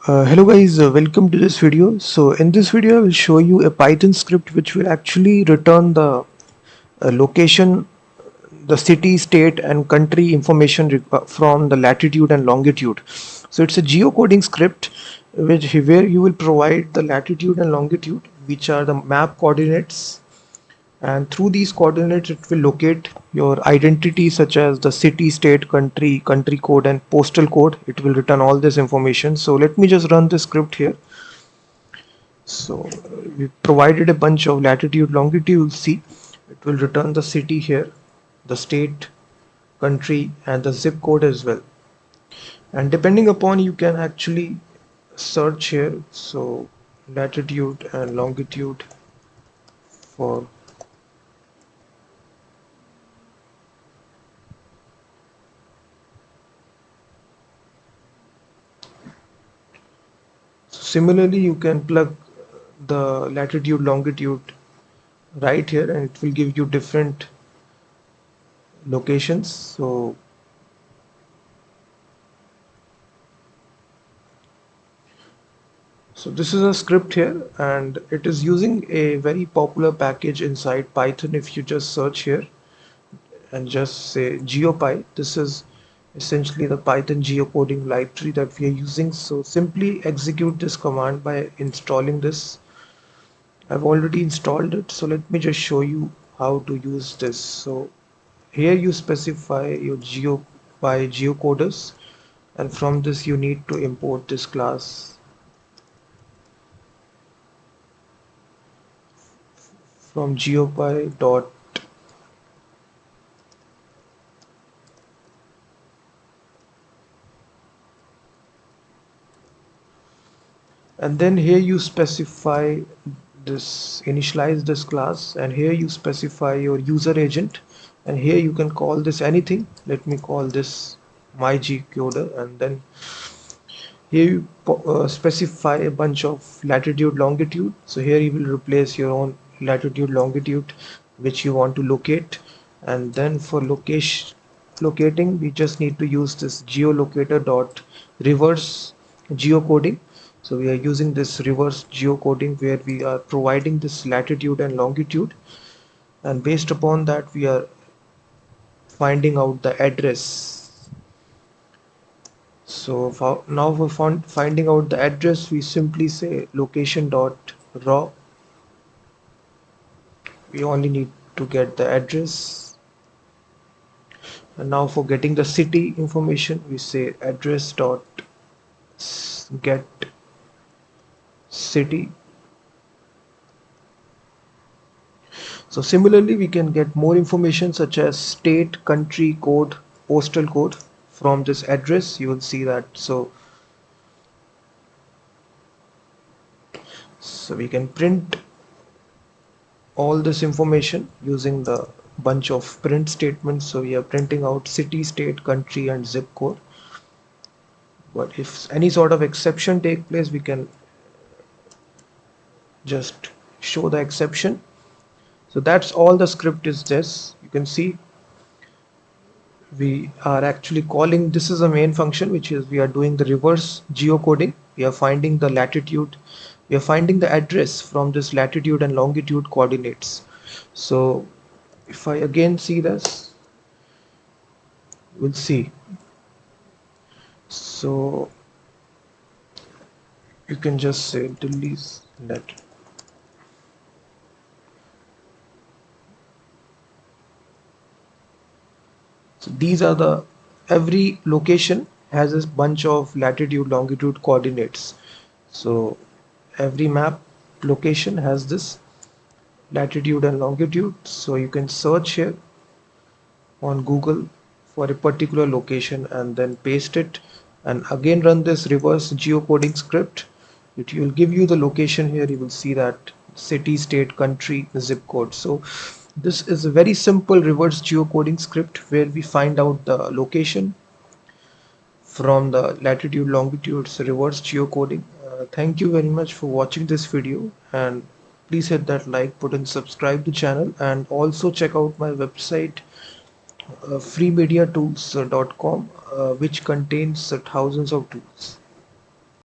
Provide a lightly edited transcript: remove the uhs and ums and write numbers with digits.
Hello guys, welcome to this video. So in this video I will show you a Python script which will actually return the location, the city, state and country information from the latitude and longitude. So it's a geocoding script where you will provide the latitude and longitude, which are the map coordinates, and through these coordinates it will locate your identity such as the city, state, country code and postal code. It will return all this information. So let me just run the script here. So we provided a bunch of latitude, longitude. You'll see it will return the city here, the state, country and the zip code as well. And depending upon, you can actually search here. So latitude and longitude for similarly you can plug the latitude, longitude right here and it will give you different locations. So this is a script here and it is using a very popular package inside Python. If you just search here and just say geopy, this is essentially the Python geocoding library that we are using. So simply execute this command by installing this. I've already installed it, so let me just show you how to use this. So here you specify your geocoders, and from this you need to import this class from geopy dot, and then here you specify this, initialize this class, and here you specify your user agent, and here you can call this anything. Let me call this my geocoder, and then here you specify a bunch of latitude, longitude. So here you will replace your own latitude, longitude which you want to locate, and then for locating we just need to use this geolocator dot reverse geocoding. So we are using this reverse geocoding where we are providing this latitude and longitude, and based upon that we are finding out the address. So now for finding out the address, we simply say location dot raw. We only need to get the address. And now for getting the city information, we say address dot get city. So similarly we can get more information such as state, country code, postal code from this address. You will see that. So we can print all this information using the bunch of print statements. So we are printing out city, state, country and zip code. But if any sort of exception take place, we can just show the exception. So that's all the script is this. You can see we are actually calling, this is a main function, which is we are doing the reverse geocoding. We are finding the latitude, we are finding the address from this latitude and longitude coordinates. So if I again see this, we'll see. So you can just say delete that. So these are the, every location has a bunch of latitude, longitude coordinates. So every map location has this latitude and longitude. So you can search here on Google for a particular location and then paste it, and again run this reverse geocoding script. It will give you the location here. You will see that city, state, country, zip code. So this is a very simple reverse geocoding script where we find out the location from the latitude, longitude. So reverse geocoding. Thank you very much for watching this video, and please hit that like button, subscribe to the channel, and also check out my website freemediatools.com, which contains thousands of tools.